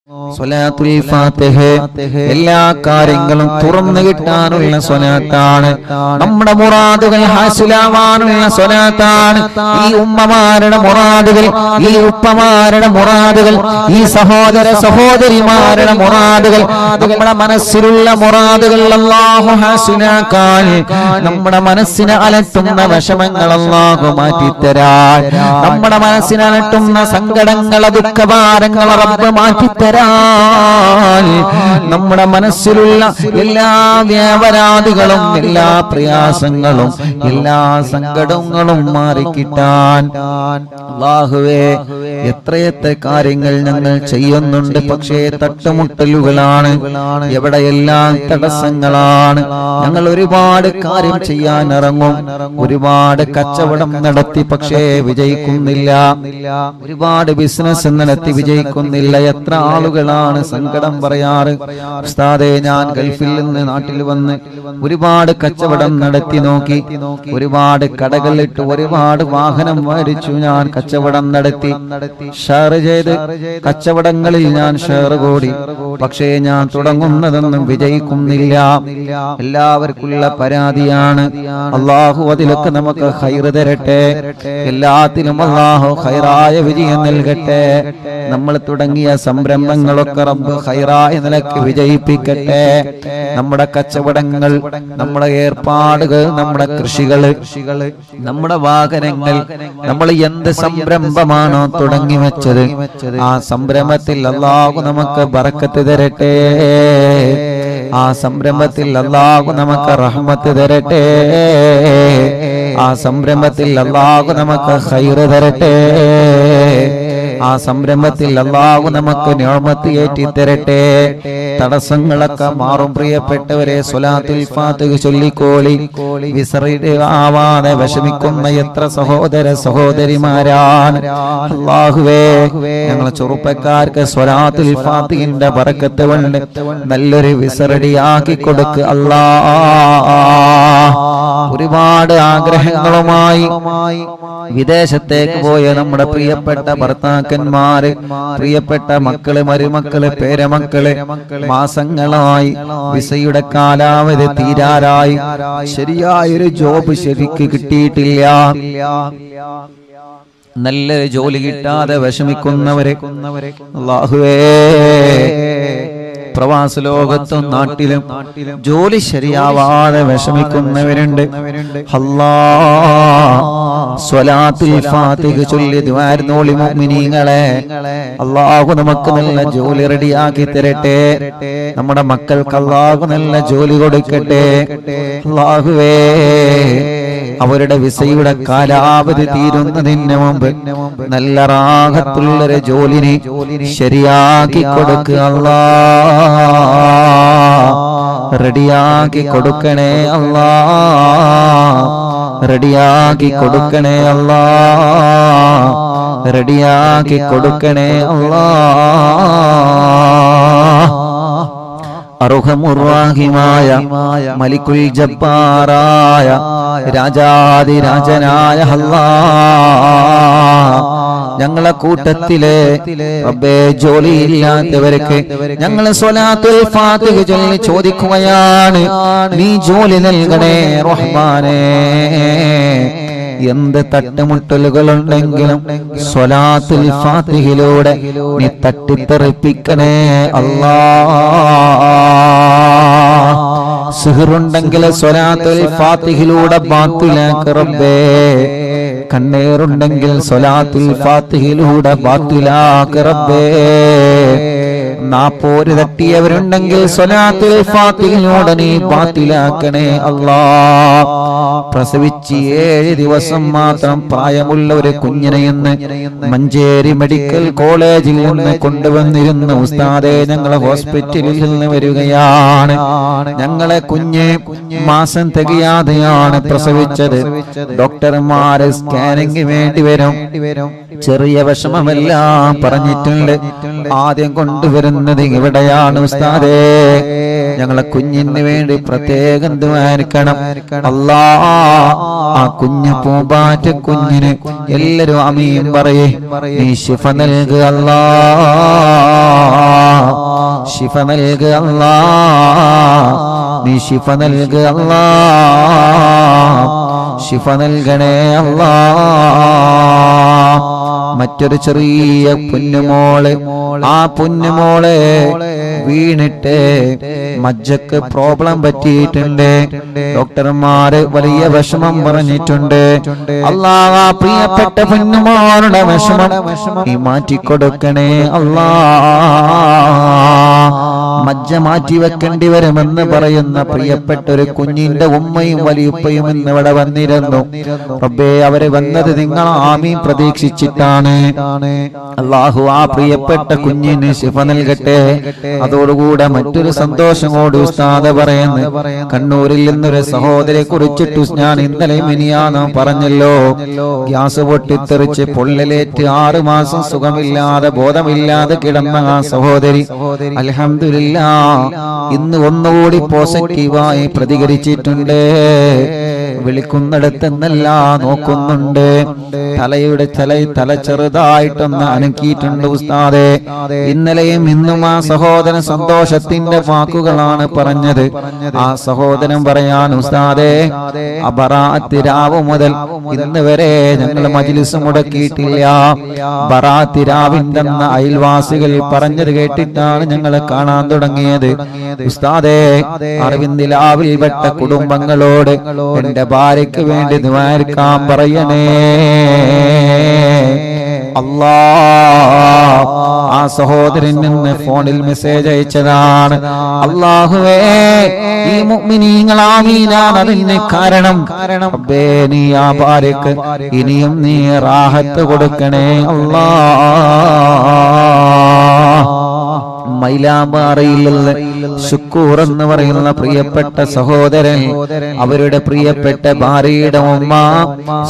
സ്വലാത്തുൽ ഫാത്തിഹ എല്ലാ കാര്യങ്ങളും തുറന്നു കിട്ടാനുള്ള സ്വലാത്താണ്. നമ്മുടെ മുറാദുകൾ ഹാസിലാവാനുള്ള സ്വലാത്താണ്. ഈ ഉമ്മമാരുടെ മുറാദുകൾ, ഈ ഉപ്പമാരുടെ മുറാദുകൾ, ഈ സഹോദര സഹോദരിമാരുടെ മുറാദുകൾ, നമ്മുടെ മനസ്സിലുള്ള മുറാദുകൾ അല്ലാഹു ഹാസിലാക്കാൻ, നമ്മുടെ മനസ്സിനെ അലട്ടുന്ന വിഷമങ്ങൾ അല്ലാഹു മാറ്റിത്തരാൻ, നമ്മുടെ മനസ്സിനെ അലട്ടുന്ന സങ്കടങ്ങൾ ദുഃഖഭാരങ്ങൾ റബ്ബ് മാറ്റിത്തരാൻ, നമ്മുടെ മനസ്സിലുള്ള എല്ലാ വ്യാപരാധികളും എല്ലാ പ്രയാസങ്ങളും എല്ലാ സങ്കടങ്ങളും മാറിക്കിട്ടാൻ അല്ലാഹുവേ എത്രയെത്ര കാര്യങ്ങൾ ഞങ്ങൾ ചെയ്യുന്നുണ്ട്. പക്ഷേ തട്ടുമുട്ടലുകളാണ്, എവിടെയെല്ലാം തടസ്സങ്ങളാണ്. ഞങ്ങൾ ഒരുപാട് കാര്യം ചെയ്യാൻ ഇറങ്ങും, ഒരുപാട് കച്ചവടം നടത്തി പക്ഷേ വിജയിക്കുന്നില്ല, ഒരുപാട് ബിസിനസ് നടത്തി വിജയിക്കുന്നില്ല. എത്ര ആളുകളാണ് സങ്കടം പറയാറ്, ഉസ്താദേ ഞാൻ ഗൾഫിൽ നിന്ന് നാട്ടിൽ വന്ന് ഒരുപാട് കച്ചവടം നടത്തി നോക്കി, ഒരുപാട് കടകളിട്ട് ഒരുപാട് വാഹനം മേടിച്ചു, ഞാൻ കച്ചവടം നടത്തി, ഷെയർ ചെയ്ത് കച്ചവടങ്ങളിൽ ഞാൻ ഷെയർ കൂടി, പക്ഷേ ഞാൻ തുടങ്ങുന്നതൊന്നും വിജയിക്കുന്നില്ല. എല്ലാവർക്കുള്ള പരാതിയാണ്. അല്ലാഹു അതിലൊക്കെ നമുക്ക് ഖൈർ തരട്ടെ, എല്ലാത്തിലും അല്ലാഹു ഖൈറായ വിജയം നൽകട്ടെ. നമ്മൾ തുടങ്ങിയ സംരംഭങ്ങളൊക്കെ റബ്ബ് ഖൈറായ നിലക്ക് വിജയിപ്പിക്കട്ടെ. നമ്മുടെ കച്ചവടങ്ങൾ, നമ്മുടെ ഏർപ്പാടുകൾ, നമ്മുടെ കൃഷികൾ, നമ്മുടെ വാഹനങ്ങൾ, നമ്മൾ എന്ത് സംരംഭമാണോ തുടങ്ങി വെച്ചത് ആ സംരംഭത്തിൽ അല്ലാഹു നമുക്ക് ബറക്കത്ത് തരട്ടെ, ആ സംരംഭത്തിൽ അല്ലാഹു നമുക്ക് റഹ്മത്ത് തരട്ടെ, ആ സംരംഭത്തിൽ അല്ലാഹു നമുക്ക് ഖൈർ തരട്ടെ, ആ സംരംഭത്തിൽ അല്ലാഹു നമുക്ക് നിഅമത്ത് ഏറ്റി തരട്ടെ. തടസ്സങ്ങളൊക്കെ മാറും. പ്രിയപ്പെട്ടവരെ, സ്വലാത്തുൽ ഫാത്തിഹ ചൊല്ലിക്കോളി. വിസറിയുടെ ആവാതെ വിഷമിക്കുന്ന എത്ര സഹോദര സഹോദരിമാരാണ്. അല്ലാഹുവേ, ഞങ്ങളെ ചെറുപ്പക്കാർക്ക് സ്വലാത്തുൽ ഫാത്തിഹിന്റെ ബറക്കത്ത് കൊണ്ട് നല്ലൊരു വിസറടിയാക്കി കൊടുക്ക് അല്ലാഹ്. ഒരുപാട് ആഗ്രഹങ്ങളുമായി വിദേശത്തേക്ക് പോയ നമ്മുടെ പ്രിയപ്പെട്ട ഭർത്താക്കന്മാര്, പ്രിയപ്പെട്ട മക്കള്, മരുമക്കള്, പേരമക്കള് മാസങ്ങളായി വിസയുടെ കാലാവധി തീരാറായി, ശരിയായൊരു ജോബ് ശരിക്ക് കിട്ടിയിട്ടില്ല, നല്ലൊരു ജോലി കിട്ടാതെ വിഷമിക്കുന്നവരെ അല്ലാഹുവേ, പ്രവാസ ലോകത്തും നാട്ടിലും ജോലി ശരിയാവാതെ വിഷമിക്കുന്നവരുണ്ട്. അല്ലാഹ് സ്വലാത്തുൽ ഫാത്തിഹ ചൊല്ലി ദുആർന്നോളി മുഅ്മിനീങ്ങളെ. അല്ലാഹു നമുക്ക് നല്ല ജോലി റെഡിയാക്കി തരട്ടെ, നമ്മുടെ മക്കൾക്ക് അല്ലാഹു നല്ല ജോലി കൊടുക്കട്ടെ. അല്ലാഹുവേ, അവരുടെ വിസയുടെ കാലാവധി തീരുന്നതിന് മുമ്പ് നല്ല റാഹത്തുള്ളൊരു ജോലിനെ ശരിയാക്കി കൊടുക്കുക അല്ലാഹ്, റെഡിയാക്കി കൊടുക്കണേ അല്ലാഹ്, റെഡിയാക്കി കൊടുക്കണേ അല്ലാഹ്, റെഡിയാക്കി കൊടുക്കണേ അല്ലാഹ്. അർഹമുർറാഹിമായ മലിക്കുൽ ജബ്ബാറായ രാജാതിരാജനായ അല്ലാഹ്, ഞങ്ങളെ കൂട്ടത്തിലെ റബ്ബേ ജോലിയില്ലാത്തവർക്ക് ഞങ്ങൾ സ്വലാത്തുൽ ഫാത്തിഹ ചൊല്ലി ചോദിക്കുകയാണ്, നീ ജോലി നൽകണേ റഹ്മാനേ. എന്ത് തട്ടുമുട്ടലുകളുണ്ടെങ്കിലും സ്വലാത്തുൽ ഫാത്തിഹിലൂടെ നീ തട്ടിത്തെറിപ്പിക്കണേ അല്ലാഹ്. സിഹറുണ്ടെങ്കിൽ സ്വലാത്തുൽ ഫാത്തിഹിലൂടെ ബാത്തിലാക്ക് റബ്ബേ, കണ്ണേറുണ്ടെങ്കിൽ സ്വലാത്തുൽ ഫാത്തിഹിലൂടെ ബാത്തിലാക്ക് റബ്ബേ, നാപ്പോര് തട്ടിയവരുണ്ടെങ്കിൽ സ്വലാത്തുൽ ഫാത്തിഹിലൂടെ നീ ബാത്തിലാക്കണേ അല്ലാഹ്. പ്രസവിച്ച് 7 ദിവസം മാത്രം പ്രായമുള്ള ഒരു കുഞ്ഞിനെ ഇന്ന് മഞ്ചേരി മെഡിക്കൽ കോളേജിൽ നിന്ന് കൊണ്ടുവന്നിരുന്ന ഉസ്താദെ, ഞങ്ങളെ ഹോസ്പിറ്റലിൽ നിന്ന് വരികയാണ്. ഞങ്ങളെ കുഞ്ഞ് മാസം തികയാതെയാണ് പ്രസവിച്ചത്. ഡോക്ടർമാര് സ്കാനിങ് വേണ്ടി വരും, ചെറിയ വിഷമമെല്ലാം പറഞ്ഞിട്ടുണ്ട്. ആദ്യം കൊണ്ടുവരുന്നത് ഇവിടെയാണ് ഉസ്താദേ, ഞങ്ങളെ കുഞ്ഞിന് വേണ്ടി പ്രത്യേകം ദുആരിക്കണം അല്ലാഹ്. ആ കുഞ്ഞു പൂമ്പാറ്റ കുഞ്ഞിന് എല്ലാരും ആമീൻ പറയേ, നീ ശിഫ നൽകുക അല്ലാഹ്. ശിഫ നൽകുക അല്ലാ, നീ ശിഫ നൽകുക അല്ലാ, ശിഫ നൽകണേ അല്ലാ. മറ്റൊരു ചെറിയ പൊന്നുമോള്, ആ പൊന്നുമോളെ വീണിട്ട് മജ്ജക്ക് പ്രോബ്ലം പറ്റിയിട്ടുണ്ട്. ഡോക്ടർമാര് വലിയ വിഷമം പറഞ്ഞിട്ടുണ്ട്. അല്ലാഹ് ആ പ്രിയപ്പെട്ട പൊന്നുമോളുടെ വിഷമം നീ മാറ്റിക്കൊടുക്കണേ അല്ലാഹ്. മജ്ജ മാറ്റി വെക്കേണ്ടി വരുമെന്ന് പറയുന്ന പ്രിയപ്പെട്ട ഒരു കുഞ്ഞിന്റെ ഉമ്മയും വലിയുപ്പയും ഇന്ന് ഇവിടെ വന്നിരുന്നു. റബ്ബേ, അവര് വന്നത് നിങ്ങൾ ആമീൻ പ്രതീക്ഷിച്ചിട്ടാണ്. അല്ലാഹു ആ പ്രിയപ്പെട്ട കുഞ്ഞിന് ശിഫ നൽകട്ടെ. അതോടുകൂടെ മറ്റൊരു സന്തോഷം കൂടി ഉസ്താദ് പറയുന്നു. കണ്ണൂരിൽ നിന്നൊരു സഹോദരിയെ കുറിച്ചിട്ട് ഞാൻ ഇന്നലെ മിനിയാന്ന് പറഞ്ഞല്ലോ, ഗ്യാസ് പൊട്ടിത്തെറിച്ച് പൊള്ളലേറ്റ് 6 മാസം സുഖമില്ലാതെ ബോധമില്ലാതെ കിടന്ന ആ സഹോദരി അൽഹംദുലില്ലാഹ് ഇന്ന് ഒന്നുകൂടി പോസിറ്റീവായി പ്രതികരിച്ചിട്ടുണ്ട്. വിളിക്കുന്നിടത്തെന്നല്ല നോക്കുന്നുണ്ട്. തല ചെറുതായിട്ടൊന്ന് അനക്കിയിട്ടുണ്ട് ഉസ്താദേ. ഇന്നലെയും ഇന്നും ആ സഹോദരൻ സന്തോഷത്തിന്റെ വാക്കുകളാണ് പറഞ്ഞത്. ആ സഹോദരൻ പറയാൻ ഉസ്താദേ, ബറാഅത്ത് രാവ് മുതൽ ഇന്ന് വരെ ഞങ്ങൾ മജ്ലിസ് മുടക്കിയിട്ടില്ല. ബറാഅത്ത് രാവിന്റെ അയൽവാസികൾ പറഞ്ഞത് കേട്ടിട്ടാണ് ഞങ്ങൾ കാണാൻ തുടങ്ങിയത്. ഉസ്താദേ, അറിവിന്ദിലാവിൽ പെട്ട കുടുംബങ്ങളോട് എന്റെ ഭാര്യയ്ക്ക് വേണ്ടി ദുആക്കാൻ പറയണേ അല്ലാഹ്. ആ സഹോദരൻ നിന്ന് ഫോണിൽ മെസ്സേജ് അയച്ചതാണ്. അല്ലാഹുവേ, ഈ മുഅ്മിനീങ്ങൾ ആമീനാണ് അതിന് കാരണം. റബ്ബേ, നീ ആ ഭാര്യക്ക് ഇനിയും നീ റാഹത്ത് കൊടുക്കണേ അല്ലാഹ്. മൈലാമ്പാറയിലുള്ള ശുക്കൂർ എന്ന് പറയുന്ന പ്രിയപ്പെട്ട സഹോദരൻ, അവരുടെ പ്രിയപ്പെട്ട ഭാര്യയുടെ ഉമ്മ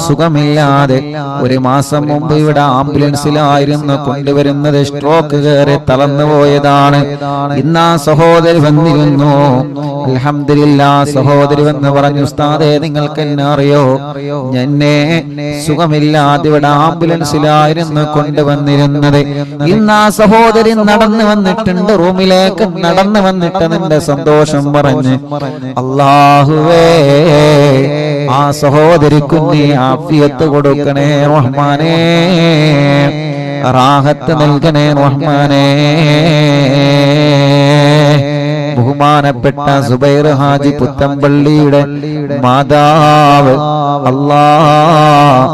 സുഖമില്ലാതെ 1 മാസം മുമ്പ് ഇവിടെ ആംബുലൻസിലായിരുന്നു കൊണ്ടുവരുന്നത്. സ്ട്രോക്ക് കയറി തളർന്നു പോയതാണ്. ഇന്ന് ആ സഹോദരി വന്നിരുന്നു. അൽഹംദുലില്ലാഹ്, സഹോദരി വന്ന് പറഞ്ഞു, ഉസ്താദേ, നിങ്ങൾക്ക് എന്നെ അറിയോ? എന്നെ സുഖമില്ലാതെ ഇവിടെ ആംബുലൻസിലായിരുന്നു കൊണ്ടുവന്നിരുന്നത്. ഇന്ന് ആ സഹോദരി നടന്നു വന്നിട്ടുണ്ട്, റൂമിലേക്ക് നടന്നു വന്നിട്ട് നിന്റെ സന്തോഷം പറഞ്ഞ്, അല്ലാഹുവേ, ആ സഹോദരിക്ക് നീ ആഫിയത്ത് കൊടുക്കണേ റഹ്മാനേ, റാഹത്ത് നൽകണേ റഹ്മാനേ. ബഹുമാനപ്പെട്ട സുബൈർ ഹാജി പുത്തമ്പള്ളിയുടെ മാതാവ് അല്ലാഹ്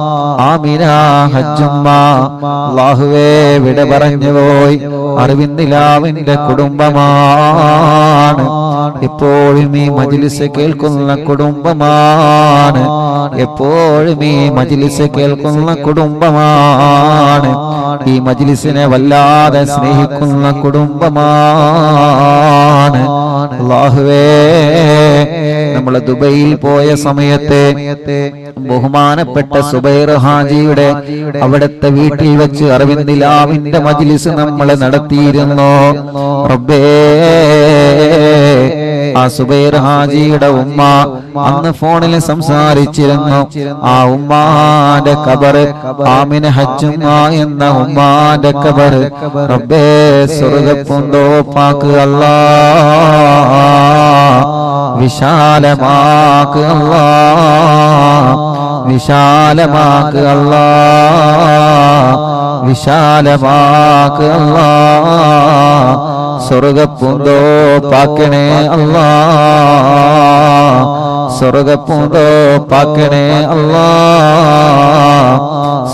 ആമിന ഹജ്ജുമ്മ അല്ലാഹുവേ വിട പറഞ്ഞു പോയി. അറിവിന്ദിലാവിന്റെ കുടുംബമാണ്, എപ്പോഴും ഈ മജ്ലിസ് കേൾക്കുന്ന കുടുംബമാണ്, എപ്പോഴും ഈ മജ്ലിസ് കേൾക്കുന്ന കുടുംബമാണ്, ഈ മജ്ലിസിനെ വല്ലാതെ സ്നേഹിക്കുന്ന കുടുംബമാണ്. അല്ലാഹുവേ, നമ്മൾ ദുബൈയിൽ പോയ സമയത്ത് ബഹുമാനപ്പെട്ട സുബൈർ ഹാജിയുടെ അവിടുത്തെ വീട്ടിൽ വെച്ച് അറിവിന്ദിലാവിന്റെ മജ്ലിസ് നമ്മൾ നടത്തിയിരുന്നു. റബ്ബേ, ആ സുബൈർ ഹാജിയുടെ ഉമ്മ അന്ന് ഫോണിൽ സംസാരിച്ചിരുന്നു. ആ ഉമ്മാന്റെ ഖബർ, ആമിന ഹജ്ജുമ്മ എന്ന ഉമ്മാന്റെ ഖബർ റബ്ബേ സ്വർഗ്ഗപ്പൂന്തോപ്പാക്ക് അല്ലാഹ്, വിശാലമാക്ക് അല്ലാഹ്, വിശാലമാക്ക് അല്ലാഹ്, വിശാലമാക്ക് അല്ലാഹ്, സ്വർഗ്ഗപ്പൂന്തോപ്പാക്കണേ അല്ലാഹ്, സ്വർഗ്ഗപ്പൂന്തോപ്പാക്കണേ അല്ലാഹ്,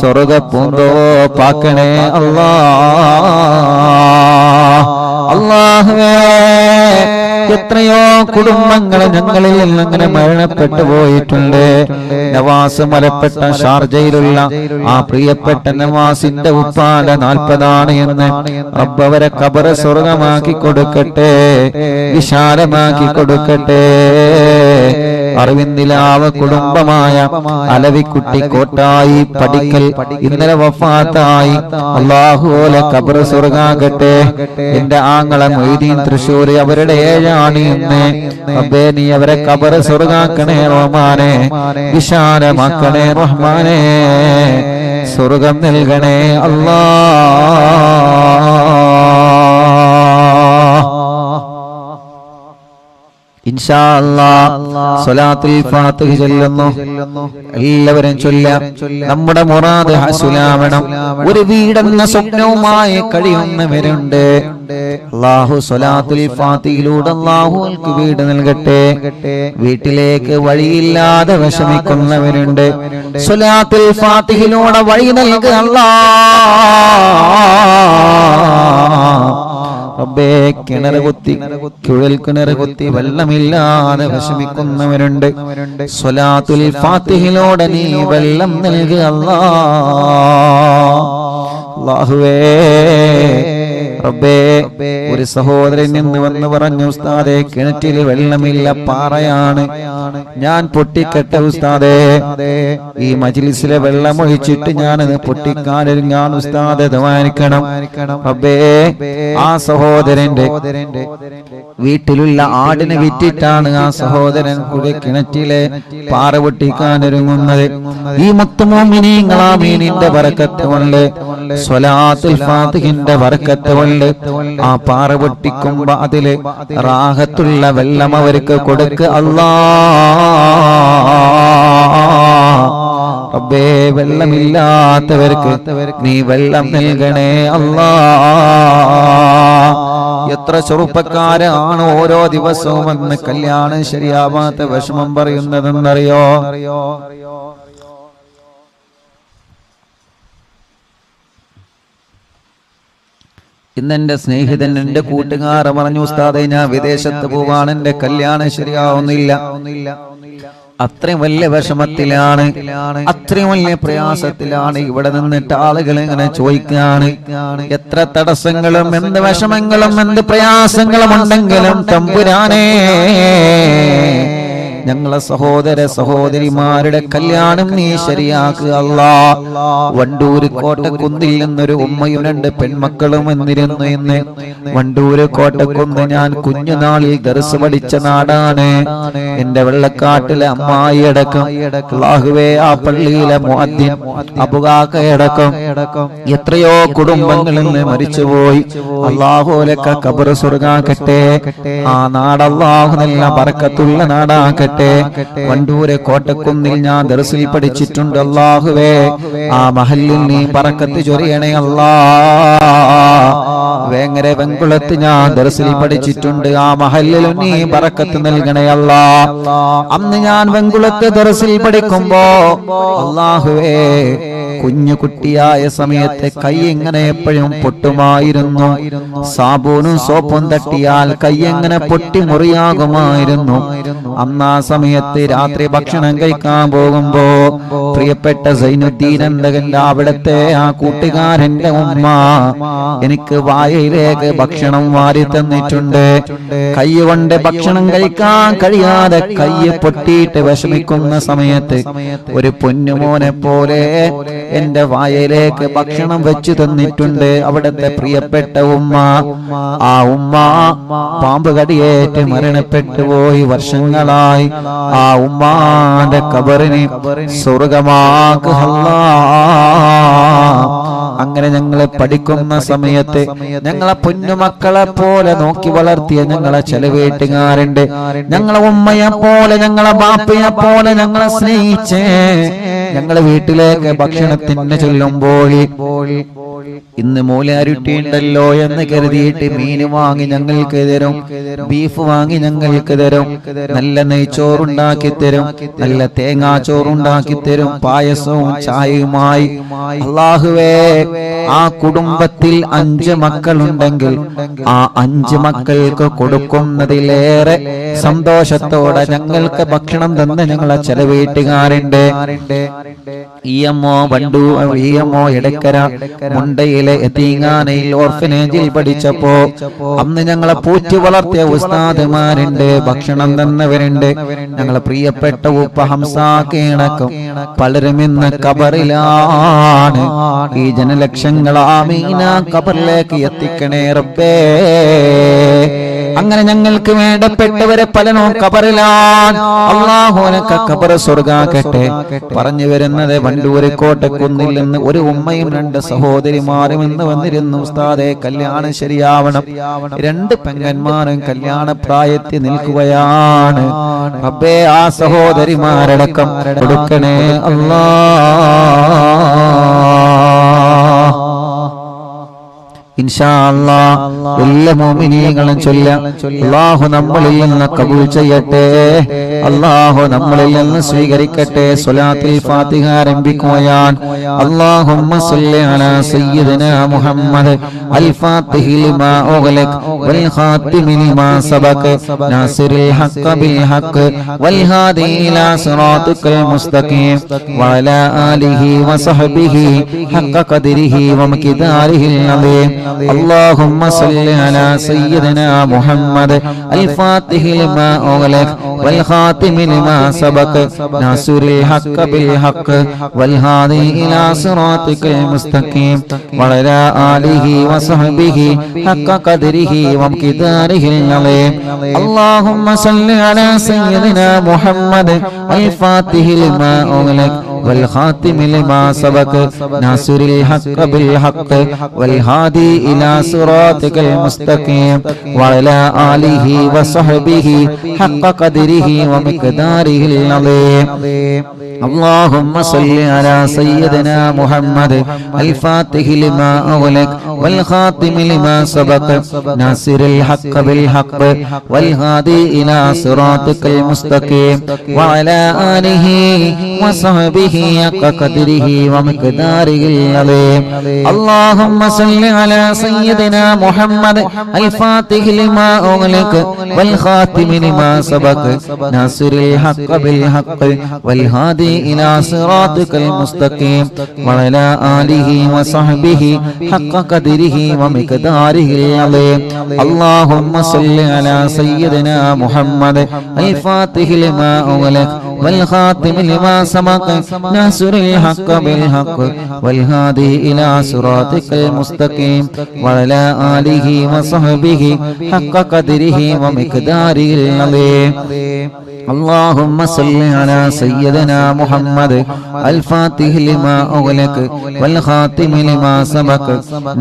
സ്വർഗ്ഗപ്പൂന്തോപ്പാക്കണേ അല്ലാഹ്. അല്ലാഹുവേ, എത്രയോ കുടുംബങ്ങൾ ഞങ്ങളിൽ അങ്ങനെ മരണപ്പെട്ടു പോയിട്ടുണ്ട്. നവാസ് മലപ്പെട്ട ഷാർജയിലുള്ള ആ പ്രിയപ്പെട്ട നവാസിന്റെ ഉപ്പാന്റെ 40 എന്ന് റബ്ബ് അവരെ ഖബർ സ്വർഗമാക്കി കൊടുക്കട്ടെ, വിശാലമാക്കി കൊടുക്കട്ടെ. അറിവിന്ദിലാവ് കുടുംബമായ അലവിക്കുട്ടി കോട്ടായി പടിക്കൽ ഇന്നലെ വഫാത്തായി. അല്ലാഹുവേ, ഖബർ സ്വർഗാകട്ടെ. എന്റെ ആങ്ങള മൊയ്തീൻ തൃശ്ശൂർ, അവരുടെ 7 ഇന്ന്. റബ്ബേ, നീ അവരെ ഖബർ സ്വർഗാക്കണേ റഹ്മാനേ, വിശാലമാക്കണേ റഹ്മാനേ, സ്വർഗം നൽകണേ അല്ലാഹ്. ഇൻഷാ അല്ലാഹ് സ്വലാത്തുൽ ഫാത്തിഹ ചൊല്ലുന്നു. എല്ലാവരും ചൊല്ലാം. നമ്മുടെ മുറാദ് ഹസുലാവണം. ഒരു വീടെന്ന സ്വപ്നവുമായി കഴിയുന്നവരുണ്ട്. അല്ലാഹു സ്വലാത്തുൽ ഫാത്തിഹയിലൂടെ അല്ലാഹുവിற்கு വീട് നൽകട്ടെ. വീട്ടിലേക്ക് വഴിയില്ലാതെ വിഷമിക്കുന്നവരുണ്ട്. സ്വലാത്തുൽ ഫാത്തിഹയിലൂടെ വഴി നൽകുക റബ്ബേ. കിണർ കുത്തി കുഴൽ കിണർ കുത്തി വെള്ളമില്ലാതെ വിഷമിക്കുന്നവരുണ്ട്. സ്വലാത്തുൽ ഫാത്തിഹയിലൂടെ നീ വെള്ളം നൽകുക അല്ലാഹുവേ. റബ്ബേ, ഒരു സഹോദരൻ നിന്ന് വന്ന് പറഞ്ഞു, ഉസ്താദേ കിണറ്റിൽ വെള്ളമില്ല, പാറയാണ്, ഞാൻ പൊട്ടിക്കട്ടെ ഉസ്താദേ. ഈ മജ്ലിസിലെ വെള്ളം ഒഴിച്ചിട്ട് ഞാനത് പൊട്ടിക്കാനൊരുങ്ങാൻ ഉസ്താദേ ദുആനിക്കണം. റബ്ബേ, ആ സഹോദരന്റെ വീട്ടിലുള്ള ആടിനെ വിറ്റിട്ടാണ് ആ സഹോദരൻ കിണറ്റിലെ പാറ പൊട്ടിക്കാനൊരുങ്ങുന്നത്. ഈ മുത്തുമോമിനീങ്ങളാമീനിന്റെ ബറക്കത്ത് കൊണ്ട്, സ്വലാത്തുൽ ഫാത്തിഹിന്റെ ബറക്കത്ത് കൊണ്ട് ആ പാറ പൊട്ടിക്കുമ്പോ അതില് റാഹത്തുള്ള വെള്ളം അവർക്ക് കൊടുക്കുക അല്ലാഹ്. റബ്ബേ, വെള്ളമില്ലാത്തവർക്ക് നീ വെള്ളം നൽകണേ അല്ലാഹ്. എത്ര ചെറുപ്പക്കാരാണ് ഓരോ ദിവസവും വന്ന് കല്യാണം ശരിയാവാത്ത വിഷമം പറയുന്നതെന്നറിയോ? ഇന്നെന്റെ സ്നേഹിതൻ, എന്റെ കൂട്ടുകാരൻ പറഞ്ഞു, ഉസ്താദേ ഞാൻ വിദേശത്ത് പോവാണ്, എന്റെ കല്യാണം ശരിയാവുന്നില്ല. അത്രയും വലിയ വിഷമത്തിലാണ്, അത്രയും വലിയ പ്രയാസത്തിലാണ്. ഇവിടെ നിന്നിട്ട് ആളുകൾ ഇങ്ങനെ ചോദിക്കാണ്, എത്ര തടസ്സങ്ങളും എന്ത് വിഷമങ്ങളും എന്ത് പ്രയാസങ്ങളും ഉണ്ടെങ്കിലും തമ്പുരാനേ, ഞങ്ങളെ സഹോദര സഹോദരിമാരുടെ കല്യാണം നീ ശരിയാക്കുക അല്ലാഹ്. വണ്ടൂര് കോട്ടക്കുന്നിൽ നിന്നൊരു ഉമ്മയും രണ്ട് പെൺമക്കളും വന്നിരുന്നു. ഇന്ന് വണ്ടൂര് കോട്ടക്കുന്ന് ഞാൻ കുഞ്ഞുനാളിൽ ദർസ് പഠിച്ച നാടാണ്. എന്റെ വെള്ളക്കാട്ടിലെ അമ്മായി അടക്കം, അല്ലാഹുവേ, ആ പള്ളിയിലെ മുഅദ്ദിൻ അബുകാക്കയടക്കം എത്രയോ കുടുംബങ്ങളിൽ നിന്ന് മരിച്ചുപോയി. അല്ലാഹുലക്ക ഖബർ സ്വർഗ്ഗാക്കട്ടെ. ആ നാട് അല്ലാഹു നല്ല ബറക്കത്തുള്ള നാടാക്കട്ടെ. വണ്ടൂരെ കോട്ടക്കുന്നിൽ ഞാൻ ദർസിൽ പഠിച്ചിട്ടുണ്ട്. അല്ലാഹുവേ, ആ മഹല്ലിൽ നീ ബറക്കത്ത് ചൊരിയണേ അല്ലാഹ്. വേങ്ങര വെങ്കുളത്ത് ഞാൻ ദർസിൽ പഠിച്ചിട്ടുണ്ട്. ആ മഹല്ലിൽ നീ ബറക്കത്ത് നൽകണേ അല്ലാഹ്. അന്ന് ഞാൻ വെങ്കുളത്ത് ദർസിൽ പഠിക്കുമ്പോ അല്ലാഹുവേ, കുഞ്ഞു കുട്ടിയായ സമയത്ത് കൈ എങ്ങനെ എപ്പോഴും പൊട്ടുമായിരുന്നു. സാബൂനും സോപ്പും തട്ടിയാൽ കൈ എങ്ങനെ പൊട്ടി മുറിയാകുമായിരുന്നു. അന്ന് ആ സമയത്ത് രാത്രി ഭക്ഷണം കഴിക്കാൻ പോകുമ്പോ പ്രിയപ്പെട്ട സൈനുദ്ദീൻ എന്തകന്റെ അവിടത്തെ ആ കൂട്ടുകാരന്റെ ഉമ്മ എനിക്ക് വായയിലേക്ക് ഭക്ഷണം വാരി തന്നിട്ടുണ്ട്. കൈ കൊണ്ട് ഭക്ഷണം കഴിക്കാൻ കഴിയാതെ കൈ പൊട്ടിയിട്ട് വിഷമിക്കുന്ന സമയത്ത് ഒരു പൊന്നുമോനെ പോലെ എന്റെ വായയിലേക്ക് ഭക്ഷണം വെച്ചു തന്നിട്ടുണ്ട് അവിടത്തെ പ്രിയപ്പെട്ട ഉമ്മ. ആ ഉമ്മ പാമ്പ് കടിയേറ്റ് മരണപ്പെട്ടു പോയി വർഷങ്ങളായി. ആ ഉമ്മാന്റെ ഖബറിനെ സ്വർഗ്ഗമാക്കുക അല്ലാഹ്. അങ്ങനെ ഞങ്ങളെ പഠിക്കുന്ന സമയത്ത് ഞങ്ങളെ പൊന്നുമക്കളെ പോലെ നോക്കി വളർത്തിയ ഞങ്ങളെ ചില വീട്ടുകാരുണ്ട്. ഞങ്ങളെ ഉമ്മയെ പോലെ ഞങ്ങളെ ബാപ്പയെ പോലെ ഞങ്ങളെ സ്നേഹിച്ചേ ഞങ്ങളെ വീട്ടിലേക്ക് ഭക്ഷണത്തിന് ചൊല്ലുമ്പോൾ ഇന്ന് മൂലാരുട്ടി ഉണ്ടല്ലോ എന്ന് കരുതിയിട്ട് മീൻ വാങ്ങി ഞങ്ങൾക്ക് തരും, ബീഫ് വാങ്ങി ഞങ്ങൾക്ക് തരും, നല്ല നെയ്ച്ചോറുണ്ടാക്കി തരും, നല്ല തേങ്ങാച്ചോറുണ്ടാക്കി തരും, പായസവും ചായയുമായി. അല്ലാഹുവേ, ആ കുടുംബത്തിൽ 5 മക്കളുണ്ടെങ്കിൽ ആ 5 മക്കൾക്ക് കൊടുക്കുന്നതിലേറെ സന്തോഷത്തോടെ ഞങ്ങൾക്ക് ഭക്ഷണം തന്ന് ഞങ്ങളെ ചില വീട്ടുകാരുണ്ട്. ഈയമ്മോ വണ്ടു, ഈയമ്മോ എടക്കര മുണ്ടയിലെ എത്തീങ്ങാനയിൽ ഓർഫനേജിൽ പഠിച്ചപ്പോ അന്ന് ഞങ്ങളെ പൂറ്റി വളർത്തിയ ഉസ്താദുമാരുണ്ട്, ഭക്ഷണം തന്നവരുണ്ട്. ഞങ്ങളെ പ്രിയപ്പെട്ട ഉപ്പ ഹംസാക്കണക്കും പലരും ഇന്ന് ഖബറിലാണ്. ഈ ജനലക്ഷങ്ങൾ ആമീന ഖബറിലേക്ക് എത്തിക്കണേ റബ്ബേ. അങ്ങനെ ഞങ്ങൾക്ക് വേണ്ടപ്പെട്ടവരെ പലനോ ഖബറിലാണ്. അല്ലാഹു അനക ഖബർ സ്വർഗ്ഗാക്കട്ടെ. പറഞ്ഞു വരുന്നത് വണ്ടൂര് കോട്ടക്കുന്നിൽ നിന്ന് ഒരു ഉമ്മയും രണ്ട് സഹോദരിമാരും ഇന്ന് വന്നിരുന്നു. ഉസ്താദേ, കല്യാണം ശരിയാവണം. രണ്ട് പെങ്ങന്മാരും കല്യാണ പ്രായത്തിൽ നിൽക്കുകയാണ്. റബ്ബേ, ആ സഹോദരിമാരടക്കം കൊടുക്കണേ അല്ലാ. ഇൻഷാ അല്ലാഹ് എല്ലാ മുഅ്മിനീങ്ങളും ചൊല്ലാം. അല്ലാഹു നമ്മളിൽ നിന്ന് കബൂൽ ചെയ്യട്ടെ. അല്ലാഹു നമ്മളിൽ നിന്ന് സ്വീകരിക്കട്ടെ. സ്വലാത്തുൽ ഫാത്തിഹ ആരംഭിക്കുകയാണ്. അല്ലാഹുമ്മ സ്വല്ലി അലാ സയ്യിദിനാ മുഹമ്മദ് അൽ ഫാത്തിഹി ലിമാ ഉഗ്ലഖ വൽ ഖാതിമി ലിമാ സബഖ നാസിറിൽ ഹഖ് ബിൽ ഹഖ് വൽ ഹാദി ഇലാ സിറാത്തിക്കൽ മുസ്തഖീം വഅലാ ആലിഹി വസഹ്ബിഹി ഹഖ ഖദ്രിഹി വമിഖ്ദാരിഹിൽ അളീം. اللهم صل على سيدنا محمد الفاتح لما أغلق والخاتم لما سبق ناصر الحق بالحق والهادي إلى صراطك المستقيم وعلى آله وصحبه حق قدره ومقداره العظيم. اللهم صل على سيدنا محمد الفاتح لما أغلق والخاتم لما سبق ناصر الحق بالحق والهادي إلى صراطك المستقيم وعلى آله وصحبه حق قدره ومقداره العظيم. اللهم صل على سيدنا محمد الفاتح لما أغلق والخاتم لما سبق ناصر الحق بالحق والهادي إلى صراطك المستقيم وعلى آله وصحبه حق قدره ومقداره العظيم. اللهم صل على سيدنا محمد الفاتح لما أغلق والخاتم لما سبق ناصر الحق بالحق والهادي إلى صراطك المستقيم وعلى آله وصحبه حق قدره ومقداره العظيم. اللهم صل على سيدنا محمد الفاتح لما أغلق والخاتم لما سبق ناصر الحق بالحق والهادي إلى صراطك المستقيم وعلى آله وصحبه حق قدره ومقداره العظيم. اللهم صل على سيدنا محمد الفاتح لما أغلق والخاتم لما سبق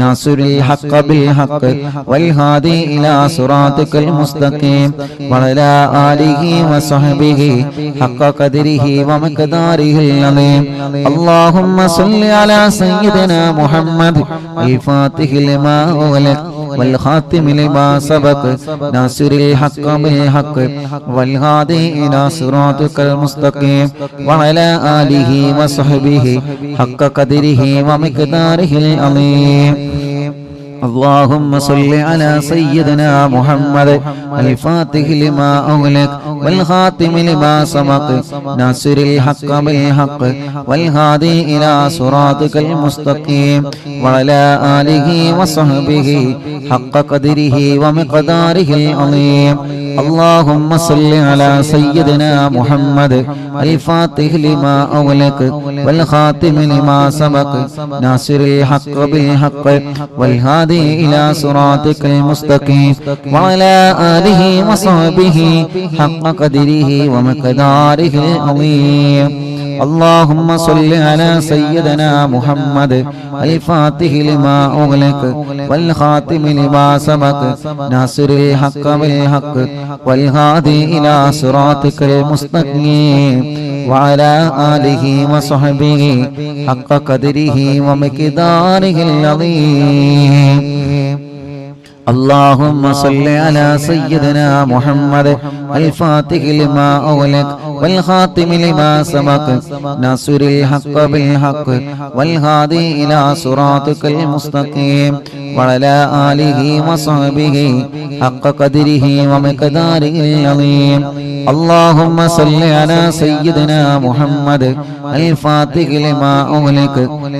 ناصر الحق بالحق والهادي إلى صراطك المستقيم وعلى آله وصحبه حق قدره ومقداره العظيم. اللهم صل على سيدنا محمد الفاتح لما أغلق والخاتم لما سبق ناصر الحق بالحق والهادي إلى صراطك المستقيم وعلى آله وصحبه حق قدره ومقداره العظيم. اللهم صل على سيدنا محمد الفاتح لما أغلق والخاتم لما سبق ناصر الحق بالحق والهادي إلى صراطك المستقيم وعلى آله وصحبه حق قدره ومقداره العظيم. اللهم صل على سيدنا محمد الفاتح لما أغلق والخاتم لما سبق ناصر الحق بالحق والهادي إلى صراطك المستقيم وعلى آله وصحبه حق قدره ومقداره العظيم. اللهم صل على سيدنا محمد الفاتح لما أغلق والخاتم لما سبق ناصر الحق بالحق والهادي إلى صراطك المستقيم وعلى آله وصحبه حق قدره ومقداره العظيم. اللهم صل على سيدنا محمد الفاتح لما أغلق والخاتم لما سبق ناصر الحق بالحق والهادي إلى صراطك المستقيم وعلى آله وصحبه حق قدره ومقداره العظيم. اللهم صل على سيدنا محمد الفاتح لما أغلق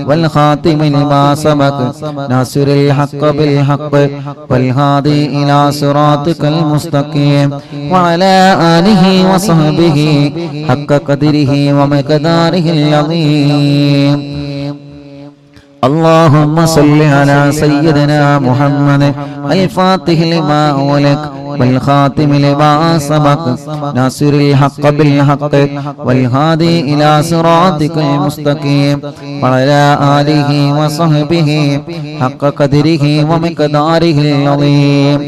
والخاتم لما سبق ناصر الحق بالحق والهادي إلى صراطك المستقيم وعلى آله وصحبه حق قدره ومقداره العظيم. اللهم صل على سيدنا محمد الفاتح لما أغلق والخاتم لما سبق ناصر الحق بالحق والهادي إلى صراطك المستقيم وعلى آله وصحبه حق قدره ومقداره العظيم.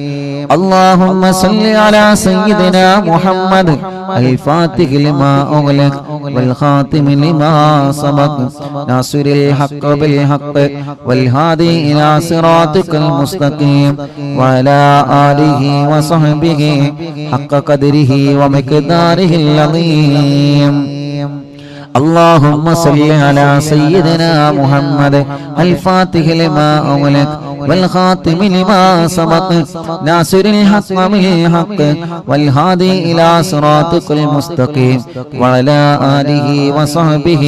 اللهم صل على سيدنا محمد الفاتح لما أغلق والخاتم لما سبق ناصر الحق بالحق والهادي إلى صراطك المستقيم وعلى آله وصحبه حق قدره ومقداره العظيم. اللهم صل على سيدنا محمد الفاتح لما أغلق والخاتم لما سبق ناصر الحق بالحق والهادي إلى صراطك المستقيم وعلى آله وصحبه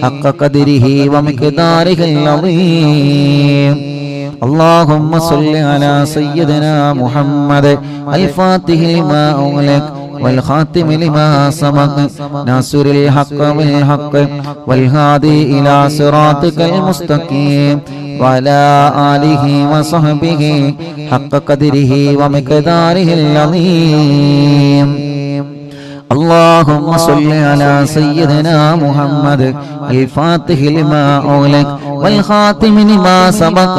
حق قدره ومقداره العظيم. اللهم صل على سيدنا محمد الفاتح لما أغلق والخاتم لما سبق ناصر الحق بالحق والهادي إلى صراطك المستقيم وعلى آله وصحبه حق قدره ومقداره العظيم. اللهم صل على سيدنا محمد الفاتح لما أغلق والخاتم لما سبق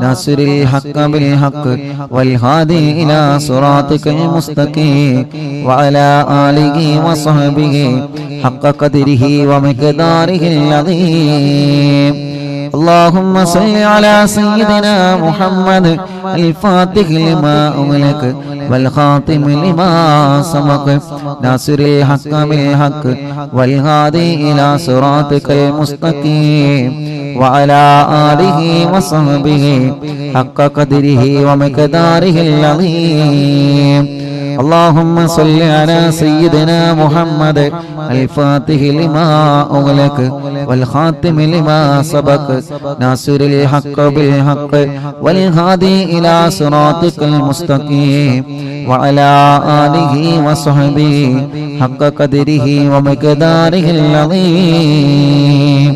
ناصر الحق بالحق والهادي إلى صراطك المستقيم وعلى آله وصحبه حق قدره ومقداره العظيم. اللهم صل على سيدنا محمد الفاتح لما أغلق والخاتم لما سبق ناصر الحق بالحق والهادي إلى صراطك المستقيم وعلى آله وصحبه حق قدره ومقداره العظيم. اللهم صل على سيدنا محمد الفاتح لما أغلق والخاتم لما سبق ناصر الحق بالحق والهادي إلى صراطك المستقيم وعلى آله وصحبه حق قدره ومقداره العظيم.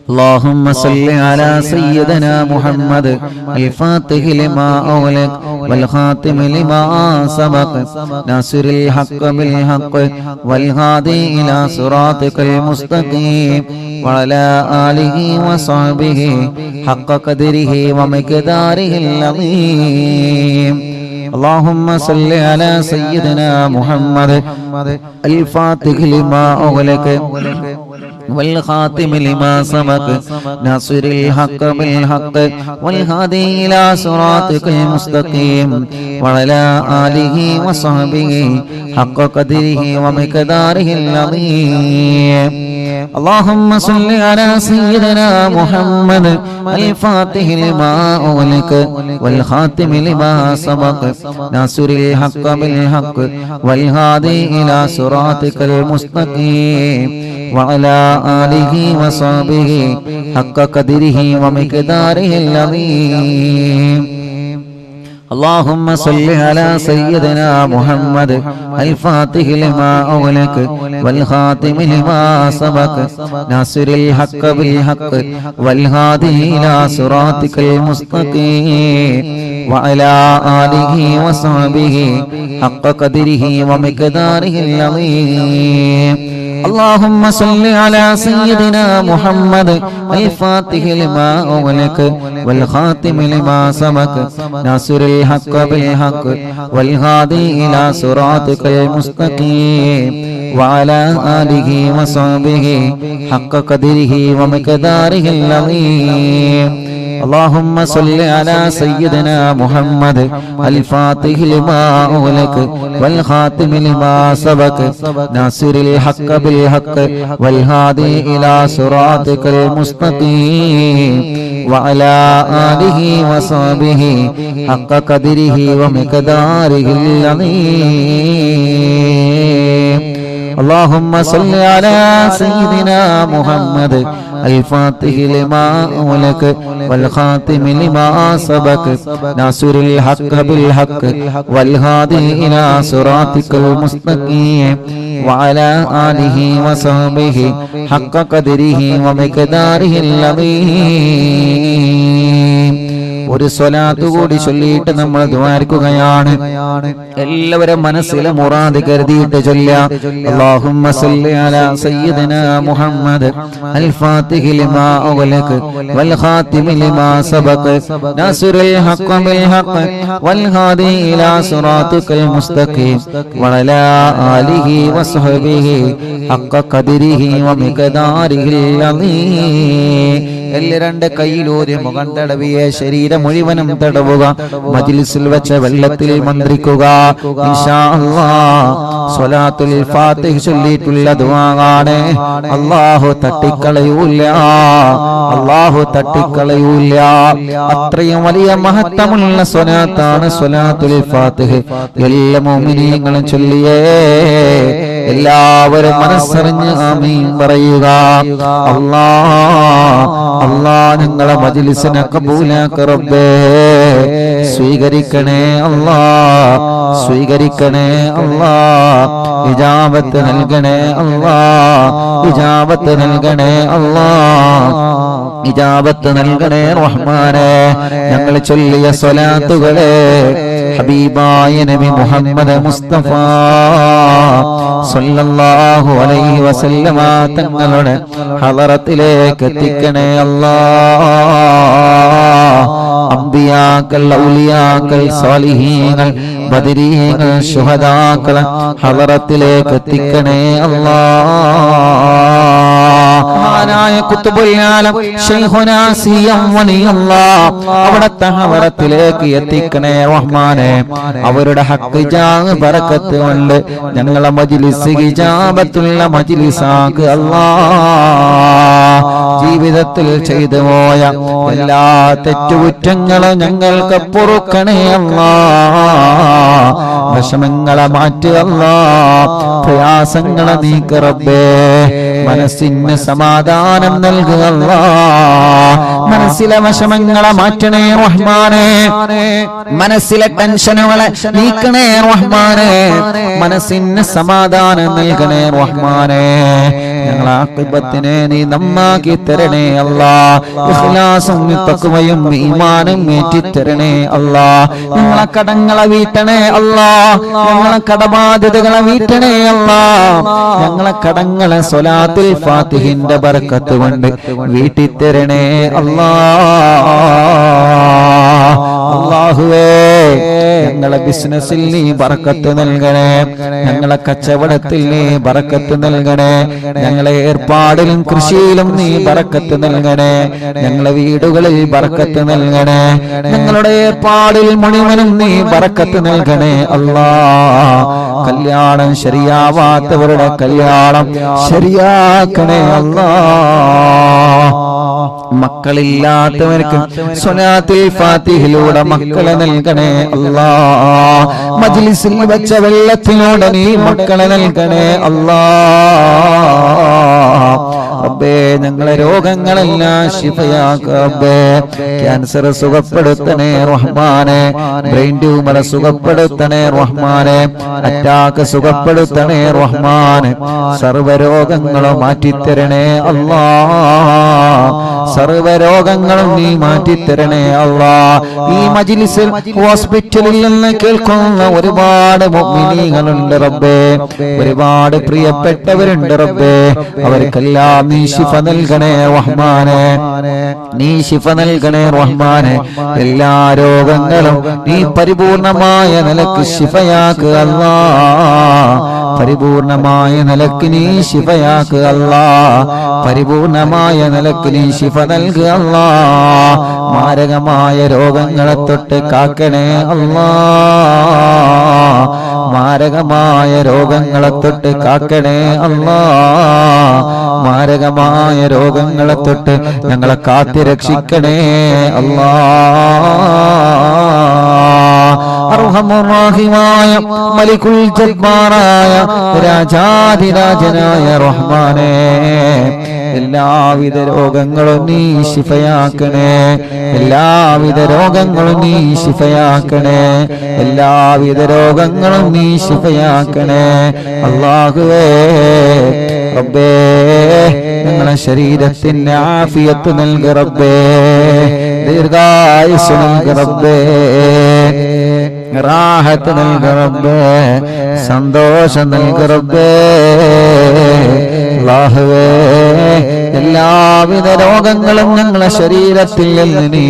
اللهم صل على سيدنا محمد الفاتح لما أغلق والخاتم لما سبق ناصر الحق بالحق والهادي إلى صراطك المستقيم وعلى آله وصحبه حق قدره ومقداره العظيم. اللهم صل على سيدنا محمد الفاتح لما أغلق والخاتم لما سبق ناصر الحق بالحق والهادي إلى صراطك المستقيم وعلى آله وصحبه حق قدره ومقداره العظيم. اللهم صل على سيدنا محمد الفاتح لما أغلق والخاتم لما سبق ناصر الحق بالحق والهادي إلى صراطك المستقيم وعلى آله وصحبه حق قدره ومقداره العظيم. اللهم صل على سيدنا محمد الفاتح لما أغلق والخاتم لما سبق ناصر الحق بالحق والهادي إلى صراطك المستقيم وعلى آله وصحبه حق قدره ومقداره العظيم. اللهم صل على سيدنا محمد الفاتح لما أغلق والخاتم لما سبق ناصر الحق بالحق والهادي إلى صراطك المستقيم وعلى آله وصحبه حق قدره ومقداره العظيم. اللهم صل على سيدنا محمد الفاتح لما أغلق والخاتم لما سبق ناصر الحق بالحق والهادي إلى صراطك المستقيم وعلى آله وصحبه حق قدره ومقداره العظيم. اللهم صل على سيدنا محمد الفاتح لما أغلق والخاتم لما سبق ناصر الحق بالحق والهادي إلى صراطك المستقيم وعلى آله وصحبه حق قدره ومقداره العظيم. ഒരു സ്വലാത്ത് കൂടി ചൊല്ലിയിട്ട് നമ്മൾ ദുആർക്കുകയാണ്. എല്ലാവരും മനസ്സിലെ മുറാദ് കരുതിയിട്ട് ചൊല്ലാം. അല്ലാഹുമ്മ സല്ലി അലാ സയ്യിദിനാ മുഹമ്മദ് അൽ ഫാത്തിഹി ലിമാ ഉഗ്ലഖ വൽ ഖാതിമി ലിമാ സബഖ നാസിറുൽ ഹഖ് ബിൽ ഹഖ് വൽ ഹാദി ഇലാ സിറാത്തിക്കൽ മുസ്തഖീം വഅലാ ആലിഹി വസ്ഹബിഹി ഹഖ ഖദരിഹി വമിഖദാരിഹിൽ അളീം. രണ്ട് കൈയിലൂരി മുഖം തടവിയെ ശരീരം മുഴുവനും തടവുക. മജ്ലിസിൽ വെച്ച വെള്ളത്തിൽ മന്ത്രിക്കുക. ഇൻഷാ അല്ലാഹ് സ്വലാത്തുൽ ഫാത്തിഹ ചൊല്ലിയിട്ടുള്ള ദുആയാണ്. അല്ലാഹു തട്ടിക്കളയൂല, അല്ലാഹു തട്ടിക്കളയൂല. അത്രയും വലിയ മഹത്വമുള്ള സ്വലാത്താണ് സ്വലാത്തുൽ ഫാത്തിഹ. എല്ലാ മുഅ്മിനീങ്ങളും ചൊല്ലിയേ. എല്ലാവരും മനസ്സറിഞ്ഞ് ആമീൻ പറയുക. അല്ലാഹ് ഞങ്ങളെ മജ്ലിസിനെ കബൂലാക്ക റബ്ബേ. സ്വീകരിക്കണേ അല്ലാഹ്, സ്വീകരിക്കണേ അല്ലാഹ്. ഇജാബത്ത് നൽകണേ അല്ലാഹ്, ഇജാബത്ത് നൽകണേ അല്ലാഹ്, ഇജാബത്ത് നൽകണേ റഹ്മാനേ. ഞങ്ങൾ ചൊല്ലിയ സ്വലാത്തുകളെ ഹബീബായ നബി മുഹമ്മദ് മുസ്തഫ സല്ലല്ലാഹു അലൈഹി വസല്ലമ തങ്ങളുടെ ഹളറത്തിലേക്ക് എത്തിക്കണേ അല്ലാഹ്. അംബിയാക്കൾ, ഔലിയാക്കൾ, സാലിഹീങ്ങൾ, ബദരീങ്ങൾ, ശുഹദാക്കൾ ഹളറത്തിലേക്ക് എത്തിക്കണേ അല്ലാഹ്. മഹാനായ ഖുത്ബുൽ ആലം ശൈഖുനാ സിയം വലിയല്ലാഹ് അവിടത്തെ ഹളറത്തിലേക്ക് എത്തിക്കണേ റഹ്മാനേ. അവരുടെ ഹഖ് ജാഹ് ബറക്കത്ത് കൊണ്ട് ഞങ്ങളെ മജ്ലിസ് ഇജാബത്തുള്ള മജ്ലിസാക്ക് അല്ലാഹ്. ജീവിതത്തിൽ ചെയ്തു പോയ എല്ലാ തെറ്റുകുറ്റങ്ങളും ഞങ്ങൾക്ക് പൊറുക്കണേ അല്ലാഹ്. വിഷമങ്ങളെ മാറ്റുക അല്ലാഹ്, പ്രയാസങ്ങളെ നീക്ക് റബ്ബേ. മനസ്സിന് സമാധാനം നൽകുക അല്ലാഹ്. മനസ്സിലെ വിഷമങ്ങളെ മാറ്റണേ റഹ്മാനേ. മനസ്സിലെ ടെൻഷനുകളെ നീക്കണേ റഹ്മാനേ. മനസ്സിന് സമാധാനം നൽകണേ റഹ്മാനേ. ഞങ്ങളെ ആഖിബത്തിനെ നീ നന്നാക്കി തരണേ അല്ലാഹ്. ഇഖ്ലാസും തഖ്വയും ഈമാനും ഏറ്റിത്തരണേ അല്ലാഹ്. ഞങ്ങളെ കടങ്ങളെ വീട്ടണേ അല്ലാഹ്. ഞങ്ങളെ കടബാധ്യതകളെ വീട്ടണേ അല്ലാഹ്. ഞങ്ങളെ കടങ്ങളെ സ്വലാത്തുൽ ഫാത്തിഹിന്റെ ബർക്കത്ത് കൊണ്ട് വീട്ടിത്തരണേ അല്ലാഹ്. അല്ലാഹുവേ ഞങ്ങളെ ബിസിനസ്സിൽ നീ ബർക്കത്ത് നൽകണേ. ഞങ്ങളെ കച്ചവടത്തിൽ നീ ബർക്കത്ത് നൽകണേ. ഞങ്ങളെ ഏർപ്പാടിലും കൃഷിയിലും നീ ബർക്കത്ത് നൽകണേ. ഞങ്ങളെ വീടുകളിൽ ബർക്കത്ത് നൽകണേ. ഞങ്ങളുടെ ഏർപ്പാടിൽ മുഴുവനും നീ ബർക്കത്ത് നൽകണേ അല്ലാഹ്. കല്യാണം ശരിയാവാത്തവരുടെ കല്യാണം ശരിയാക്കണേ അല്ലാഹ്. മക്കളില്ലാത്തവർക്ക് സ്വലാത്തുൽ ഫാത്തിഹിലൂടെ മക്കളെ നൽകണേ അല്ലാഹ്. മജ്ലിസിൽ വെച്ച വെള്ളത്തിലൂടെ നീ മക്കളെ നൽകണേ അല്ലാഹ്. റബ്ബേ ഞങ്ങളെ രോഗങ്ങളെല്ലാം ശിഫയാക്ക റബ്ബേ. ക്യാൻസർ സുഖപ്പെടുത്തണേ റഹ്മാനേ. ബ്രെയിൻ ട്യൂമർ സുഖപ്പെടുത്തണേ റഹ്മാനേ. അറ്റാക്ക് സുഖപ്പെടുത്തണേ റഹ്മാനേ. സർവ്വരോഗങ്ങളും മാറ്റിത്തരണേ അല്ലാഹ്. സർവ്വരോഗങ്ങളും നീ മാറ്റിത്തരണേ അല്ലാഹ്. ഈ മജ്ലിസിൽ ഹോസ്പിറ്റലിൽ നിന്ന് കേൾക്കുന്ന ഒരുപാട് മുഅ്മിനീങ്ങളുണ്ട് റബ്ബേ. ഒരുപാട് പ്രിയപ്പെട്ടവരുണ്ട് റബ്ബേ. അവർക്കെല്ലാം നീ ശിഫ നൽകണേ റഹ്മാനേ. നീ ശിഫ നൽകണേ റഹ്മാനേ. എല്ലാ രോഗങ്ങളും നീ പരിപൂർണമായ നിലക്ക് ശിഫയാക്കുക അല്ലാഹ്. പരിപൂർണമായ നിലക്ക് നീ ശിഫയാക്കുക അല്ലാഹ്. പരിപൂർണമായ നിലക്ക് നീ ശിഫ നൽകുക അല്ലാഹ്. മാരകമായ രോഗങ്ങളെ തൊട്ട് കാക്കണേ അല്ലാഹ്. മാരകമായ രോഗങ്ങളെ തൊട്ട് കാക്കണേ അല്ലാഹ്. മാരകമായ രോഗങ്ങളെ തൊട്ട് ഞങ്ങളെ കാത്തി രക്ഷിക്കണേ അല്ലാഹ്. അർഹമുർ-റഹീമായ മലികുൽ ജബ്ബാറായ രാജാധിരാജനായ റഹ്മാനേ. എല്ലാവിധ രോഗങ്ങളും നീ ശിഫയാക്കണേ. എല്ലാവിധ രോഗങ്ങളും നീ ശിഫയാക്കണേ. എല്ലാവിധ രോഗങ്ങളും നീ ശിഫയാക്കണേ അല്ലാഹുവേ. റബ്ബേ ഞങ്ങളുടെ ശരീരത്തിന് ആഫിയത്ത് നൽകി റബ്ബേ, ദീർഘായുസ് നൽകി റബ്ബേ, റാഹത്ത് നൽകി റബ്ബേ, സന്തോഷം നൽകി റബ്ബേ. അല്ലാഹുവേ എല്ലാവിധ രോഗങ്ങളും ഞങ്ങളുടെ ശരീരത്തിൽ നിന്ന് നീ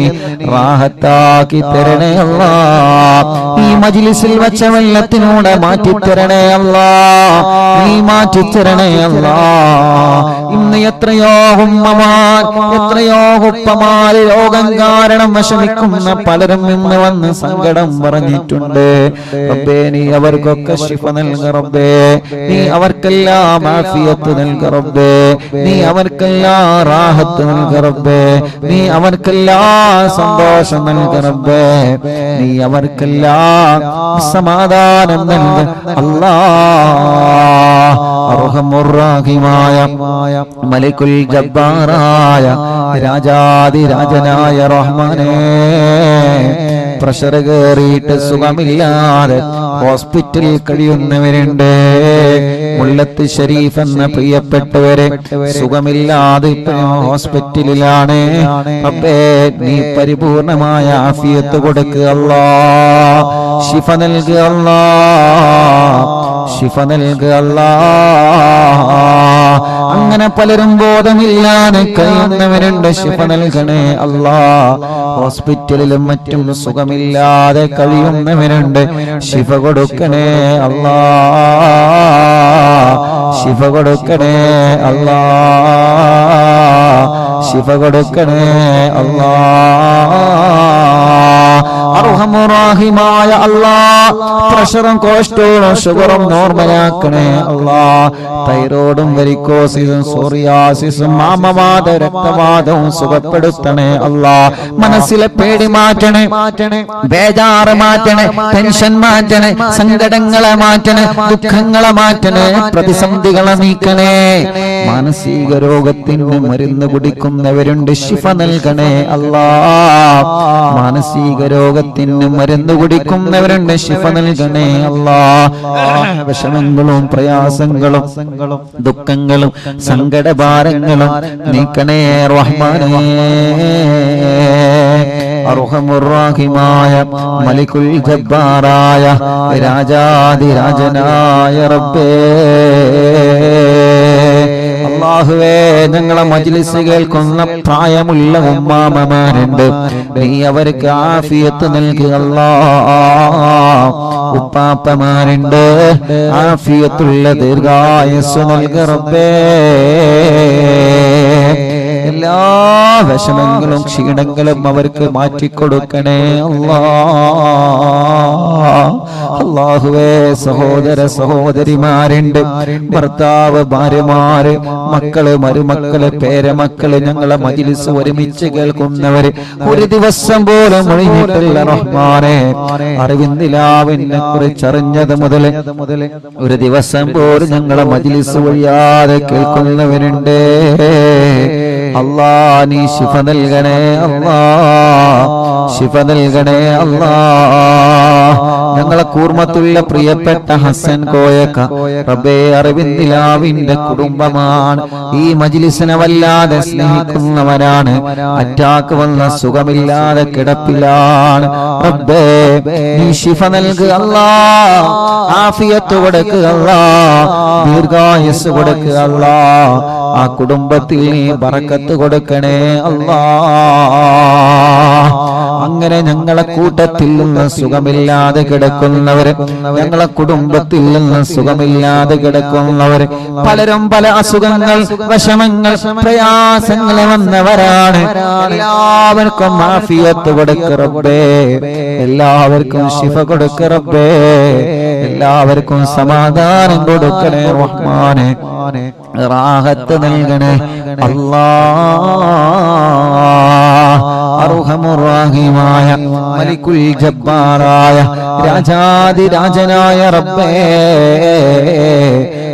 റാഹത്താക്കി തരണേ അല്ലാഹ്. ഈ മജ്ലിസിൽ വച്ച വെള്ളത്തിലൂടെ മാറ്റിത്തരണേ അല്ലാഹ്, നീ മാറ്റിത്തരണേ അല്ലാഹ്. ഇന്ന് എത്രയോ ഉമ്മമാർ, എത്രയോ ഉപ്പമാര് രോഗം കാരണം വിഷമിക്കുന്ന പലരും ഇന്ന് വന്ന് സങ്കടം പറഞ്ഞിട്ടുണ്ട്. റബ്ബേ നീ അവർക്കൊക്കെ ശിഫ നൽക റബ്ബേ, നീ അവർക്കെല്ലാം ആഫിയത്ത് നൽക റബ്ബേ, നീ അവർക്കെല്ലാം റാഹത്ത് നൽക റബ്ബേ, നീ അവർക്കെല്ലാം സന്തോഷം നൽക റബ്ബേ, നീ അവർക്കെല്ലാം സമാധാനം നൽക അല്ലാഹ്. അർഹമുർ റഹീമായ മലിക്കുൽ ജബ്ബാറായ രാജാതിരാജനായ റഹ്മാനേ, പ്രഷർ കയറിയിട്ട് സുഖമില്ലാതെ ഹോസ്പിറ്റലിൽ കഴിയുന്നവരുണ്ട്. മുല്ലത്ത് ഷരീഫ് എന്ന പ്രിയപ്പെട്ടവരെ സുഖമില്ലാതെ ഹോസ്പിറ്റലിലാണ്. റബ്ബേ നീ പരിപൂർണമായ ആഫിയത്ത് കൊടുക്കുക അല്ലാഹ്, ശിഫ നൽകുക അല്ലാഹ്, ശിഫ നൽകുക അല്ലാഹ്. അങ്ങനെ പലരും ബോധമില്ലാതെ കഴിയുന്നവരുണ്ട്, ശിഫ നൽകണേ അല്ലാഹ്. ഹോസ്പിറ്റലിലും മറ്റും സുഖമില്ലാതെ കഴിയുന്നവരുണ്ട്, ശിഫ കൊടുക്കണേ അല്ലാഹ്, ശിഫ കൊടുക്കണേ അല്ലാഹ്, ശിഫ കൊടുക്കണേ അല്ലാഹ്. അർഹമുറാഹിമായ അല്ലാഹ്, പ്രഷറും കൊളസ്ട്രോളും ഷുഗറും നോർമലാക്കണേ അല്ലാഹ്. തൈറോയിഡും വെരിക്കോസിസും സോറിയാസിസും മാമവാദ രക്തവാദവും സുഖപ്പെടുത്തണേ അല്ലാഹ്. മനസ്സിലെ പേടി മാറ്റണേ, ബേജാറ് മാറ്റണേ, ടെൻഷൻ മാറ്റണേ, സങ്കടങ്ങളെ മാറ്റണേ, ദുഃഖങ്ങളെ മാറ്റണേ, പ്രതിസന്ധികളെ നീക്കണേ. മാനസിക രോഗത്തിന് മരുന്ന് കുടിക്കുന്നവരുണ്ട്, ശിഫ നൽകണേ അല്ലാഹ്. മാനസിക രോഗത്തിന് മരുന്ന് കുടിക്കുന്നവരുണ്ട്, ശിഫ നൽകണേ അല്ലാഹ്. വിഷമങ്ങളും പ്രയാസങ്ങളും ദുഃഖങ്ങളും സങ്കടഭാരങ്ങളും നീക്കണേ റഹ്മാനേ. അർഹമുർ റഹീമായ മലിക്കുൽ ജബ്ബാറായ രാജാതിരാജനായ റബ്ബേ, അല്ലാഹുവേ ഞങ്ങളെ മജ്ലിസ് കേൾക്കുന്ന പ്രായമുള്ള ഉമ്മാമമാരുണ്ട്, നീ അവർക്ക് ആഫിയത്ത് നൽകുക അല്ലാഹ്. ഉപ്പാപ്പമാരുണ്ട്, ആഫിയത്തുള്ള ദീർഘായുസ്സ് നൽകുക റബ്ബേ. എല്ലാ വിഷമങ്ങളും ക്ഷീണങ്ങളും അവർക്ക് മാറ്റിക്കൊടുക്കണേ അല്ലാഹ്. അല്ലാഹുവേ സഹോദര സഹോദരിമാരുണ്ട്, ഭർത്താവ് ഭാര്യമാര്, മക്കള് മരുമക്കള് പേരമക്കള്, ഞങ്ങളെ മജ്ലിസ് ഒരുമിച്ച് കേൾക്കുന്നവര് ഒരു ദിവസം പോലും ഒഴിഞ്ഞിട്ടില്ല റഹ്മാനേ. അറിവിന്ദിലാവിനെ കുറിച്ച് അറിഞ്ഞത് മുതൽ ഒരു ദിവസം പോലും ഞങ്ങളെ മജ്ലിസ് ഒഴിയാതെ കേൾക്കുന്നവരുണ്ട്. അല്ലാഹ് നീ ശിഫ നൽകണേ അല്ലാഹ്, ശിഫ നൽകണേ അല്ലാഹ്. ഞങ്ങളെ കൂർമത്തുള്ള പ്രിയപ്പെട്ട ഹസൻ കോയക്ക റബ്ബേ അറിവിന്ദിലാവിന്റെ കുടുംബമാണ്. ഈ മജ്ലിസിനെ വല്ലാതെ സ്നേഹിക്കുന്നവരാണ്. അറ്റാക്ക് വന്ന സുഖമില്ലാതെ കിടപ്പിലാണ്. റബ്ബേ നീ ശിഫ നൽകുക അല്ലാഹ്, ആഫിയത്ത് കൊടുക്കുക അല്ലാഹ്, ദീർഘായുസ്സ് കൊടുക്കുക അല്ലാഹ്. ആ കുടുംബത്തിൽ നീ ബറക്കത്ത് കൊടുക്കണേ അല്ലാഹ്. അങ്ങനെ ഞങ്ങളെ കൂട്ടത്തിൽ നിന്ന് സുഖമില്ലാതെ കിടക്കുന്നവര്, ഞങ്ങളെ കുടുംബത്തിൽ നിന്ന് സുഖമില്ലാതെ കിടക്കുന്നവര്, പലരും പല അസുഖങ്ങൾ, വിഷമങ്ങൾ, പ്രയാസങ്ങൾ വന്നവരാണ്. എല്ലാവർക്കും ആഫിയത്ത് കൊടുക്ക് റബ്ബേ, എല്ലാവർക്കും ശിഫ കൊടുക്ക് റബ്ബേ, എല്ലാവർക്കും സമാധാനം കൊടുക്കണേ റഹ്മാനേ, റാഹത്ത് നൽകണേ അല്ലാഹ്. അർഹമുർ റഹീമായ മലിക്കുൽ ജബ്ബാറായ രാജാതിരാജനായ റബ്ബേ,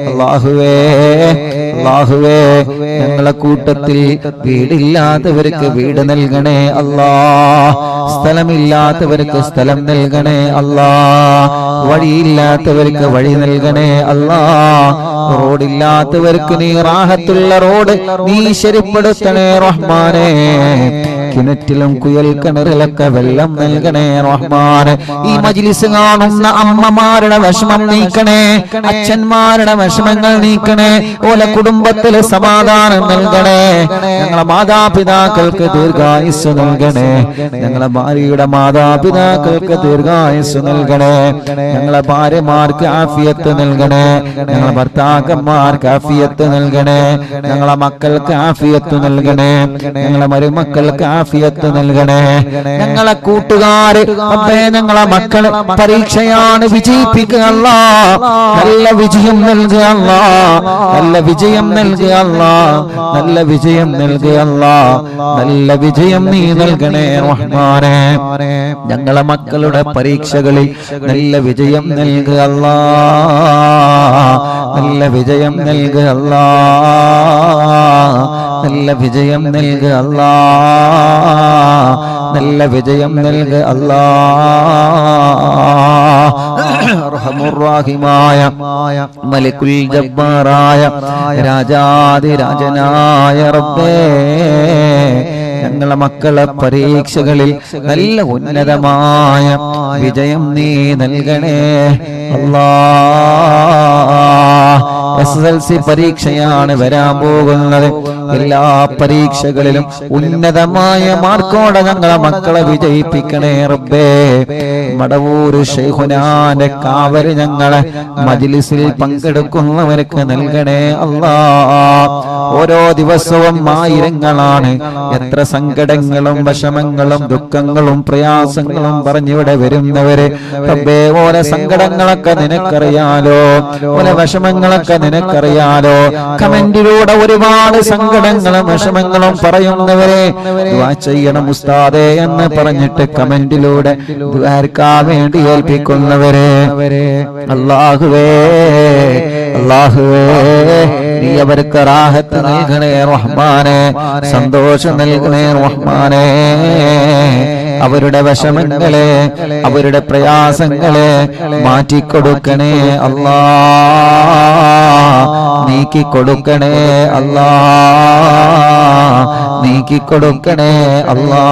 അല്ലാഹുവേ അല്ലാഹുവേ ഞങ്ങളെ കൂട്ടത്തിൽ വീടില്ലാത്തവർക്ക് വീട് നൽകണേ അല്ലാ, സ്ഥലമില്ലാത്തവർക്ക് സ്ഥലം നൽകണേ അല്ലാ, വഴിയില്ലാത്തവർക്ക് വഴി നൽകണേ അല്ലാ, റോഡില്ലാത്തവർക്ക് നീ റാഹത്തുള്ള റോഡ് നീ ശരിപ്പെടുത്തണേ റഹ്മാനേ, കിണറ്റിലും കുയൽ കിണറിലൊക്കെ വെള്ളം നൽകണേ റഹ്മാനെ. ഈ മജ്ലിസ് കാണുന്ന അമ്മമാരുടെ വിഷമം നീക്കണേ, അച്ഛന്മാരുടെ വിഷമങ്ങൾ നീക്കണേ, ഓല കുടുംബത്തില് സമാധാനം നൽകണേ. ഞങ്ങളെ മാതാപിതാക്കൾക്ക് ദീർഘായുസ് നൽകണേ, ഞങ്ങളെ ഭാര്യയുടെ മാതാപിതാക്കൾക്ക് ദീർഘായുസ് നൽകണേ, ഞങ്ങളെ ഭാര്യമാർക്ക് ആഫിയത്ത് നൽകണേ, ഞങ്ങളെ ഭർത്താക്കന്മാർക്ക് ആഫിയത്ത് നൽകണേ, ഞങ്ങളെ മക്കൾക്ക് ആഫിയത്ത് നൽകണേ, ഞങ്ങളെ മരുമക്കൾക്ക് ആഫിയത്ത് നൽകണേ. ഞങ്ങളെ കൂട്ടുകാര് അപ്പേ ഞങ്ങളെ മക്കള് പരീക്ഷയാണ് വിജയിപ്പിക്കുക അല്ലാ, നല്ല വിജയം നൽകുക അല്ലാ, നല്ല വിജയം നൽകുക അല്ലാ, നല്ല വിജയം നൽകുക അല്ലാ, നല്ല വിജയം നീ നൽകണേ റഹ്മാനേ. ഞങ്ങളെ മക്കളുടെ പരീക്ഷകളിൽ നല്ല വിജയം നൽകുക അല്ലാ, നല്ല വിജയം നൽകുക അല്ലാ, നല്ല വിജയം നൽകുക അല്ലാ, നല്ല വിജയം നൽകുക അല്ലാ. അർഹമുർ-റഹീമായ മലിക്കുൽ ജബ്ബാറായ രാജാധിരാജനായ റബ്ബേ, ഞങ്ങളെ മക്കളെ പരീക്ഷകളിൽ നല്ല ഉന്നതമായ വിജയം നീ നൽകണേ അല്ലാ. SSLC പരീക്ഷയാണ് വരാൻ പോകുന്നത്. എല്ലാ പരീക്ഷകളിലും ഉന്നതമായ മാർക്കോടെ ഞങ്ങളെ മക്കളെ വിജയിപ്പിക്കണേ റബ്ബേ. മടവൂര് ശൈഖുനാന്റെ കാവല് ഞങ്ങളെ മജ്ലിസിൽ പങ്കെടുക്കുന്നവർക്ക് നൽകണേ അല്ലാ. ഓരോ ദിവസവും ആയിരങ്ങളാണ് എത്ര സങ്കടങ്ങളും വിഷമങ്ങളും ദുഃഖങ്ങളും പ്രയാസങ്ങളും പറഞ്ഞിവിടെ വരുന്നവര്. റബ്ബേ, ഓരോ സങ്കടങ്ങളൊക്കെ നിനക്കറിയാലോ, ഓരോ വിഷമങ്ങളൊക്കെ നിനക്കറിയാലോ. കമന്റിലൂടെ ഒരുപാട് സങ്കടങ്ങളും വിഷമങ്ങളും പറയുന്നവരെ ദുആ ചെയ്യണം ഉസ്താദേ എന്ന് പറഞ്ഞിട്ട് കമന്റിലൂടെ ദുആർക്കാൻ വേണ്ടി ഏൽപ്പിക്കുന്നവരെ അല്ലാഹുവേ അല്ലാഹുവേ, നീ അവർക്ക് റാഹത്ത് നൽകണേ റഹ്മാനേ, സന്തോഷം നൽകണേ റഹ്മാനേ. അവരുടെ വിഷമങ്ങളെ അവരുടെ പ്രയാസങ്ങളെ മാറ്റിക്കൊടുക്കണേ അല്ലാ, നീക്കിക്കൊടുക്കണേ അല്ലാ, നീക്കിക്കൊടുക്കണേ അല്ലാ.